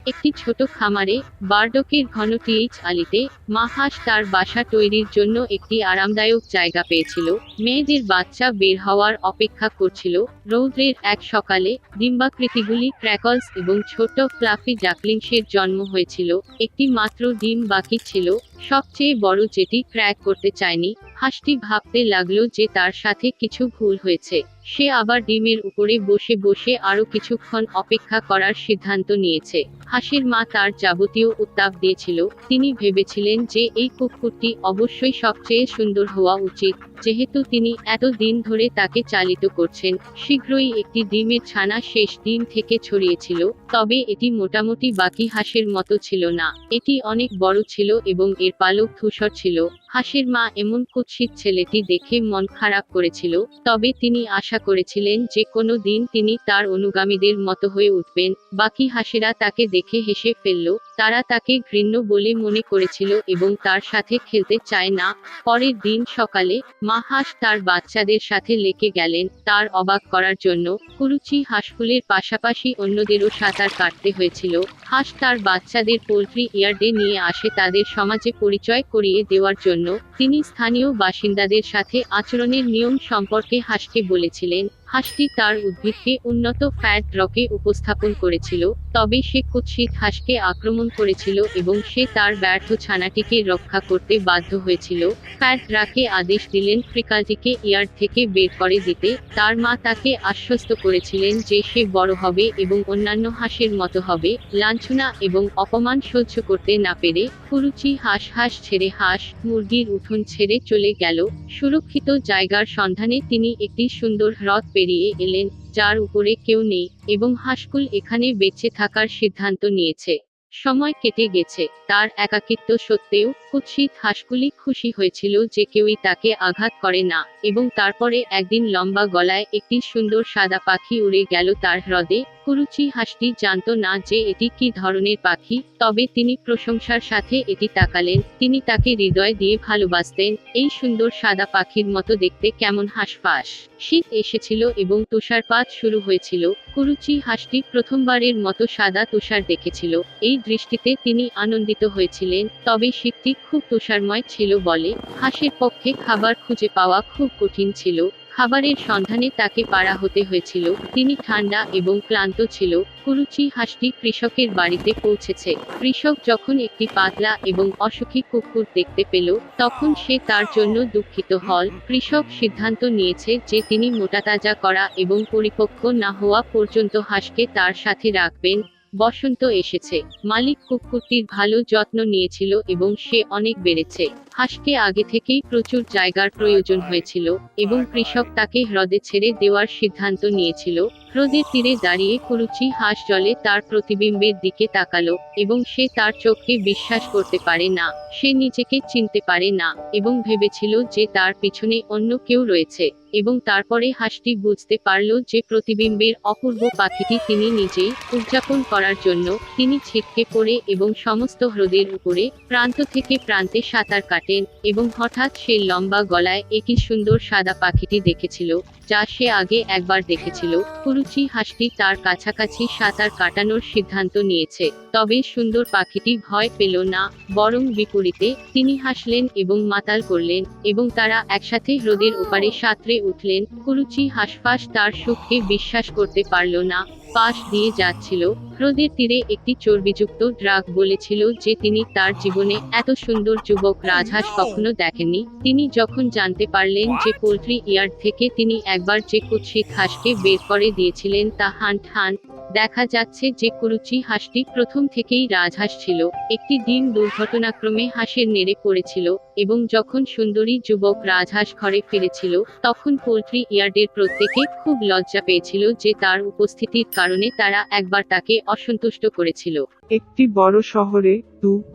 একটি ছোট খামারে, বারডকের ঘন টিএইচ আলিতে, মা হাঁস তার বাসা তৈরির জন্য একটি আরামদায়ক জায়গা পেয়েছিল। মেয়েদের বাচ্চা বের হওয়ার অপেক্ষা করছিল। রৌদ্রের এক সকালে, ডিম্বাকৃতিগুলি ক্র্যাকলস এবং ছোট ফ্লাফি ডাকলিংসের জন্ম হয়েছিল। একটি মাত্র ডিম বাকি ছিল, সবচেয়ে বড় যেটি ক্র্যাক করতে চায়নি। হাঁসটি ভাবতে লাগলো যে তার সাথে কিছু ভুল হয়েছে। সে আবার ডিমের উপরে বসে বসে আরো কিছুক্ষণ অপেক্ষা করার সিদ্ধান্ত নিয়েছে। হাঁসের মা তার যাবতীয় উত্তাপ দিয়েছিল। তিনি ভেবেছিলেন যে এই কুকুরটি অবশ্যই সবচেয়ে সুন্দর হওয়া উচিত, যেহেতু তিনি এত দিন ধরে তাকে চালিত করছেন। শীঘ্রই একটি ডিমের ছানা শেষ ডিম থেকে ছড়িয়েছিল, তবে এটি মোটামুটি বাকি হাঁসের মতো ছিল না। এটি অনেক বড় ছিল এবং এর পালক ধূসর ছিল। হাঁসের মা এমন কুৎসিত ছেলেটি দেখে মন খারাপ করেছিল, তবে তিনি আশা করেছিলেন যে কোনো দিন তিনি তার অনুগামীদের মতো হয়ে উঠবেন। বাকি হাঁসেরা তাকে দেখে হেসে ফেলল। তারা তাকে ঘৃণ্য বলে মনে করেছিল এবং তার সাথে খেলতে চায় না। পরের দিন সকালে, মা হাঁস তার বাচ্চাদের সাথে লেকে গেলেন। তার অবাক করার জন্য, কুরুচি হাঁসগুলির পাশাপাশি অন্যদেরও সাঁতার কাটতে হয়েছিল। হাঁস তার বাচ্চাদের পোল্ট্রি ইয়ার্ডে নিয়ে আসে তাদের সমাজে পরিচয় করিয়ে দেওয়ার জন্য। তিনি স্থানীয় বাসিন্দাদের সাথে আচরণের নিয়ম সম্পর্কে হাঁসকে বলেছিলেন। হাঁসটি তার উদ্ভিদকে উন্নত ফ্যাট রকে উপস্থাপন করেছিল, তবে সে কুৎসিত হাঁসকে আক্রমণ করেছিল এবং সে তার ব্যর্থ ছানাটিকে রক্ষা করতে বাধ্য হয়েছিল। ফ্যাট রাকে আদেশ দিলেন ফ্রিকালটিকে ইয়ার্ড থেকে বের করে দিতে। তার মা তাকে আশ্বস্ত করেছিলেন যে সে বড় হবে এবং অন্যান্য হাঁসের মতো হবে। লাঞ্ছনা এবং অপমান সহ্য করতে না পেরে, কুরুচি হাঁস ছেড়ে হাঁস মুরগির উঠোন ছেড়ে চলে গেল। সুরক্ষিত জায়গার সন্ধানে তিনি একটি সুন্দর হ্রদ পেরিয়ে এলেন, যার উপরে কেউ নেই, এবং হাঁসগুলো এখানে বেঁচে থাকার সিদ্ধান্ত নিয়েছে। সময় কেটে গেছে, তার একাকিত্ব সত্ত্বেও, কুৎসিত হাঁসগুলি খুশি হয়েছিল যে কেউই তাকে আঘাত করে না। এবং তারপরে একদিন লম্বা গলায় একটি সুন্দর সাদা পাখি উড়ে গেল তার হ্রদে। কুরুচি হাঁসটি জানত না যে এটি কি ধরনের পাখি, তবে তিনি প্রশংসার সাথে এটি তাকালেন। তিনি তাকে হৃদয় দিয়ে ভালোবাসতেন। এই সুন্দর সাদা পাখির মতো দেখতে কেমন হাঁসফাঁস। শীত এসেছিল এবং তুষারপাত শুরু হয়েছিল। কুরুচি হাঁসটি প্রথমবারের মতো সাদা তুষার দেখেছিল। এই দৃষ্টিতে তিনি আনন্দিত হয়েছিলেন, তবে শীতটি খুব তুষারময় ছিল বলে হাঁসের পক্ষে খাবার খুঁজে পাওয়া খুব কঠিন ছিল। খাবারের সন্ধানে তাকে পাড়া হতে হয়েছিল। তিনি ঠান্ডা এবং ক্লান্ত ছিল। কুরুচি হাঁসটি কৃষকের বাড়িতে পৌঁছেছে। কৃষক যখন একটি পাতলা এবং অসুখী কুকুর দেখতে পেল, তখন সে তার জন্য দুঃখিত হল। কৃষক সিদ্ধান্ত নিয়েছে যে তিনি মোটাতাজা করা এবং পরিপক্ক না হওয়া পর্যন্ত হাঁসকে তার সাথে রাখবেন। বসন্ত এসেছে। মালিক কুকুরটির ভালো যত্ন নিয়েছিল এবং সে অনেক বেড়েছে। হাঁসকে আগে থেকেই প্রচুর জায়গার প্রয়োজন হয়েছিল, এবং কৃষক তাকে হ্রদে ছেড়ে দেওয়ার সিদ্ধান্ত নিয়েছিল। হ্রদের তীরে দাঁড়িয়ে কুরুচি হাঁস জলে তার প্রতিবিম্বের দিকে তাকালো, এবং সে তার চোখকে বিশ্বাস করতে পারে না। সে নিজেকে চিনতে পারে না, এবং ভেবেছিল যে তার পিছনে অন্য কেউ রয়েছে। এবং তারপরে হাঁসটি বুঝতে পারল যে প্রতিবিম্বের অপূর্ব পাখিটি তিনি নিজেই। উদযাপন করার জন্য, তিনি ছিটকে পড়ে এবং সমস্ত হ্রদের উপরে, প্রান্ত থেকে প্রান্তে সাঁতার কাটেন, এবং হঠাৎ সে লম্বা গলায় একই সুন্দর সাদা পাখিটি দেখেছিল, যা সে আগে একবার দেখেছিল। কুরুচি হাঁসটি তার কাছাকাছি সাঁতার কাটানোর সিদ্ধান্ত নিয়েছে, তবে সুন্দর পাখিটি ভয় পেল না, বরং বিপরীতে, তিনি হাসলেন এবং মাতাল করলেন, এবং তারা একসাথে হ্রদের ওপারে সাঁতরে উঠলেন। কুরুচি হাঁসফাঁস তার সুখকে বিশ্বাস করতে পারল না। পাশ দিয়ে যাচ্ছিল। হ্রদের তীরে একটি চর্বিযুক্ত ড্রাগ বলেছিল যে তিনি তার জীবনে এত সুন্দর যুবক রাজহাঁস কখনো দেখেননি। তিনি যখন জানতে পারলেন যে পোল্ট্রি ইয়ার্ড থেকে তিনি একবার যে কুৎসিত হাঁসকে বের করে দিয়েছিলেন তা হান, দেখা যাচ্ছে যে কুরুচি হাঁসটি প্রথম থেকেই রাজহাঁস ছিল। একটি ডিম দুর্ঘটনাক্রমে হাঁসের নেড়ে পড়েছিল, এবং যখন সুন্দরী যুবক রাজহাঁস ঘরে ফিরেছিল, তখন পোল্ট্রি ইয়ার্ডের প্রত্যেকে খুব লজ্জা পেয়েছিল যে তার উপস্থিতির কারণে তারা একবার তাকে অসন্তুষ্ট করেছিল। একটি বড় শহরে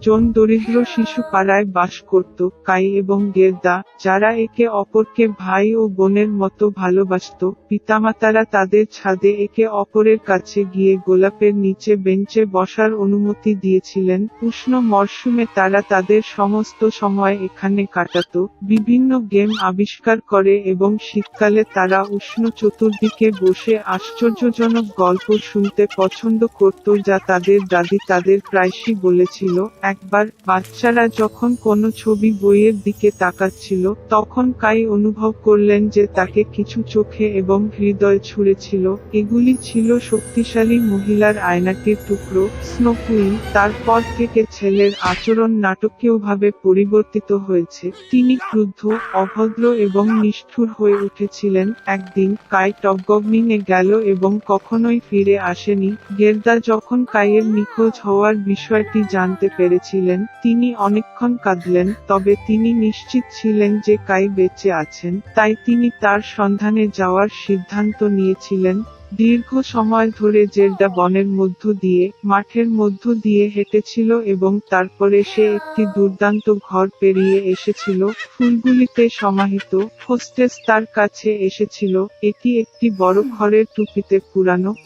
জন দরিদ্র শিশু পাড়ায় বাস করত, কাই এবং গেরদা, যারা একে অপরকে ভাই ও বোনের মতো ভালোবাসত। পিতামাতারা তাদের ছাদে একে অপরের কাছে গিয়ে গোলাপের নিচে বেঞ্চে বসার অনুমতি দিয়েছিলেন। উষ্ণ মরশুমে তারা তাদের সমস্ত সময় এখানে কাটাত, বিভিন্ন গেম আবিষ্কার করে এবং শীতকালে তারা উষ্ণ চতুর্দিকে বসে আশ্চর্যজনক গল্প শুনতে পছন্দ করত যা তাদের দাদি তাদের প্রায়শই বলেছিল। একবার বাচ্চারা যখন কোনো ছবি বইয়ের দিকে তাকাচ্ছিল, তখন কাই অনুভব করলেন যে তাকে কিছু চোখে এবং হৃদয় ছুঁড়েছিল। এগুলি ছিল শক্তিশালী মহিলার আয়নাটির টুকরো, স্নো কুইন। তারপর থেকে ছেলের আচরণ নাটকীয়ভাবে পরিবর্তিত হয়েছে। তিনি ক্রুদ্ধ, অভদ্র এবং নিষ্ঠুর হয়ে উঠেছিলেন। একদিন কাই টগবগনিংয়ে গেল এবং কখনোই ফিরে আসেনি। গেরদা যখন কাইয়ের নিখোঁজ হওয়ার বিষয়টি জানতে পেরেছিলেন, তিনি অনেকক্ষণ কাঁদলেন, তবে তিনি নিশ্চিত ছিলেন যে কাই বেঁচে আছেন, তাই তিনি তার সন্ধানে যাওয়ার সিদ্ধান্ত নিয়েছিলেন। দীর্ঘ সময় ধরে জেরদা বনের মধ্য দিয়ে, মাঠের মধ্য দিয়ে হেঁটেছিল এবং তারপরে সে একটি দুর্দান্ত ঘর পেরিয়ে এসেছিল, ফুলগুলিতে সমাহিত। হোস্টেস তার কাছে এসেছিল। এটি একটি বড় ঘরের টুপিতে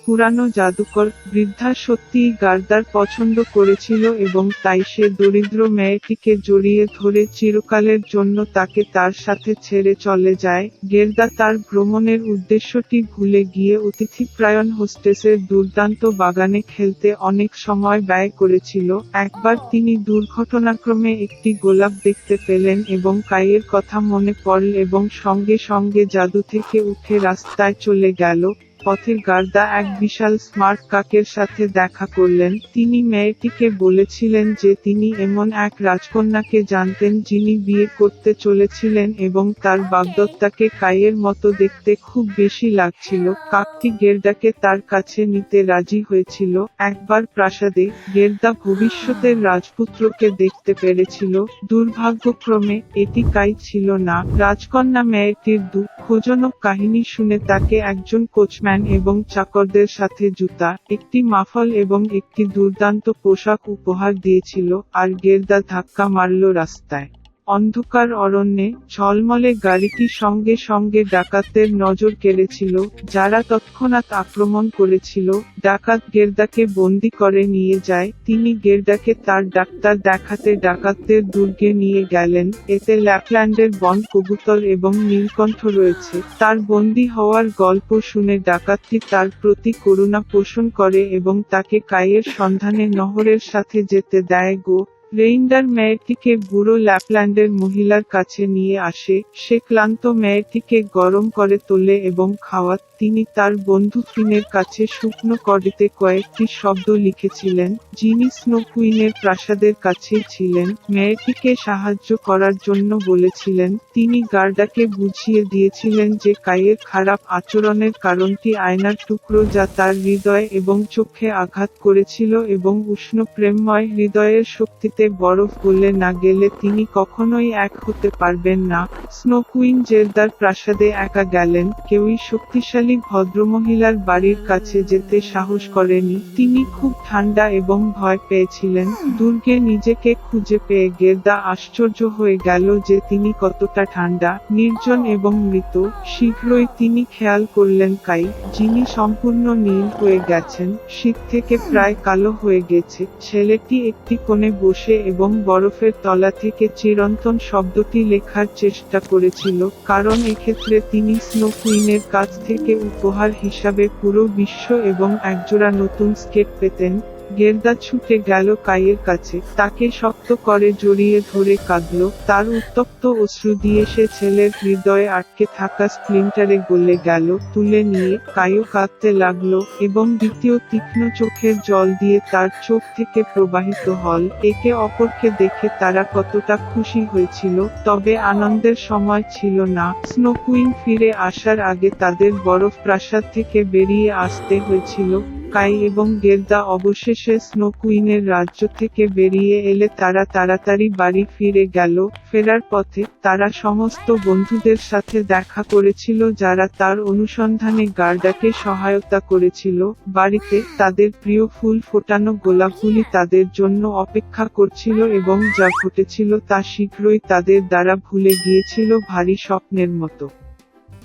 পুরানো জাদুকর। বৃদ্ধা সত্যিই গার্দার পছন্দ করেছিল এবং তাই সে দরিদ্র মেয়েটিকে জড়িয়ে ধরে চিরকালের জন্য তাকে তার সাথে ছেড়ে চলে যায়। গেরদা তার ভ্রমণের উদ্দেশ্যটি ভুলে গিয়ে অতিথিপরায়ণ হোস্টেসের দুর্দান্ত বাগানে খেলতে অনেক সময় ব্যয় করেছিল। একবার তিনি দুর্ঘটনাক্রমে একটি গোলাপ দেখতে পেলেন এবং কাইয়ের কথা মনে পড়ল এবং সঙ্গে সঙ্গে জাদু থেকে উঠে রাস্তায় চলে গেল। পথে গার্দা এক বিশাল স্মার্ট কাকের সাথে দেখা করলেন। তিনি মেয়েটিকে বলেছিলেন যে তিনি এমন এক রাজকন্যাকে জানতেন যিনি বিয়ে করতে চলেছিলেন এবং তার বাগদত্তাকে কাইয়ের মতো দেখতে খুব বেশি লাগছিল। কাকটি গেরদাকে তার কাছে নিতে রাজি হয়েছিল। একবার প্রাসাদে, গেরদা ভবিষ্যতের রাজপুত্রকে দেখতে পেরেছিল। দুর্ভাগ্যক্রমে এটি কাই ছিল না। রাজকন্যা মেয়েটির দুঃখজনক কাহিনী শুনে তাকে একজন কোচম্যান এবং চাকরদের সাথে জুতা, একটি মাফল এবং একটি দুর্দান্ত পোশাক উপহার দিয়েছিল, আর গেরদা ধাক্কা মারল রাস্তায়। অন্ধকার অরণ্যে, ঝলমলে গাড়িটি সঙ্গে সঙ্গে ডাকাতদের নজর কেড়েছিল, যারা তৎক্ষণাৎ আক্রমণ করেছিল। ডাকাত গেরদাকে বন্দী করে নিয়ে যায়। তিনি গেরদাকে তার ডাক্তার দেখাতে ডাকাতদের দুর্গে নিয়ে গেলেন। এতে ল্যাপল্যান্ডের বন কবুতর এবং নীলকণ্ঠ রয়েছে। তার বন্দী হওয়ার গল্প শুনে ডাকাতটি তার প্রতি করুণা পোষণ করে এবং তাকে কাইয়ের সন্ধানে নহরের সাথে যেতে দেয়। রেইন্ডার মেয়েটিকে বুড়ো ল্যাপল্যান্ডের মহিলার কাছে নিয়ে আসে। সে ক্লান্ত মেয়েটিকে গরম করে তোলে এবং খাওয়াত। তিনি তার বন্ধু ফিনের কাছে শুকনো কডিতে কয়েকটি শব্দ লিখেছিলেন, যিনি স্নো কুইনের প্রাসাদের কাছেই ছিলেন। মেয়েটিকে সাহায্য করার জন্য বলেছিলেন। তিনি গার্ডাকে বুঝিয়ে দিয়েছিলেন যে কাইয়ের খারাপ আচরণের কারণটি আয়নার টুকরো যা তার হৃদয় এবং চোখে আঘাত করেছিল এবং উষ্ণ প্রেমময় হৃদয়ের শক্তিতে বরফ গলে না গেলে তিনি কখনোই এক হতে পারবেন না। স্নো কুইন জেরদার প্রাসাদে একা গেলেন। কেউই শক্তিশালী ভদ্রমহিলার বাড়ির কাছে যেতে সাহস করেনি। তিনি খুব ঠান্ডা এবং ভয় পেয়েছিলেন। দুর্গে নিজেকে খুঁজে পেয়ে গেরদা আশ্চর্য হয়ে গেল যে তিনি কতটা ঠান্ডা, নির্জন এবং মৃত। শীঘ্রই তিনি খেয়াল করলেন কাই, যিনি সম্পূর্ণ নীল হয়ে গেছেন, শীত থেকে প্রায় কালো হয়ে গেছে। ছেলেটি একটি কোণে বসে এবং বরফের তলা থেকে চিরন্তন শব্দটি লেখার চেষ্টা করেছিল, কারণ এক্ষেত্রে তিনি স্নো কুইনের কাছ থেকে উপহার হিসাবে পুরো বিশ্ব এবং একজোড়া নতুন স্কেট পেতেন। গেরদা ছুটে গেল কাইয়ের কাছে, তাকে শক্ত করে জড়িয়ে ধরে কাঁদল। তার উত্তপ্ত অশ্রু দিয়ে সে ছেলের হৃদয়ে আটকে থাকা স্প্লিন্টারে গলে গেল। তুলে নিয়ে কাইও কাঁদতে লাগলো এবং দ্বিতীয় তীক্ষ্ণ চোখের জল দিয়ে তার চোখ থেকে প্রবাহিত হল। একে অপরকে দেখে তারা কতটা খুশি হয়েছিল, তবে আনন্দের সময় ছিল না। স্নো কুইন ফিরে আসার আগে তাদের বরফ প্রাসাদ থেকে বেরিয়ে আসতে হয়েছিল। কাই এবং গের্দা অবশেষে স্নো কুইনের রাজ্য থেকে বেরিয়ে এলে তারা তাড়াতাড়ি বাড়ি ফিরে গেল। ফেরার পথে তারা সমস্ত বন্ধুদের সাথে দেখা করেছিল যারা তার অনুসন্ধানে গার্ডাকে সহায়তা করেছিল। বাড়িতে তাদের প্রিয় ফুল ফোটানো গোলাপগুলি তাদের জন্য অপেক্ষা করছিল এবং যা ঘটেছিল তা শীঘ্রই তাদের দ্বারা ভুলে গিয়েছিল ভারী স্বপ্নের মতো।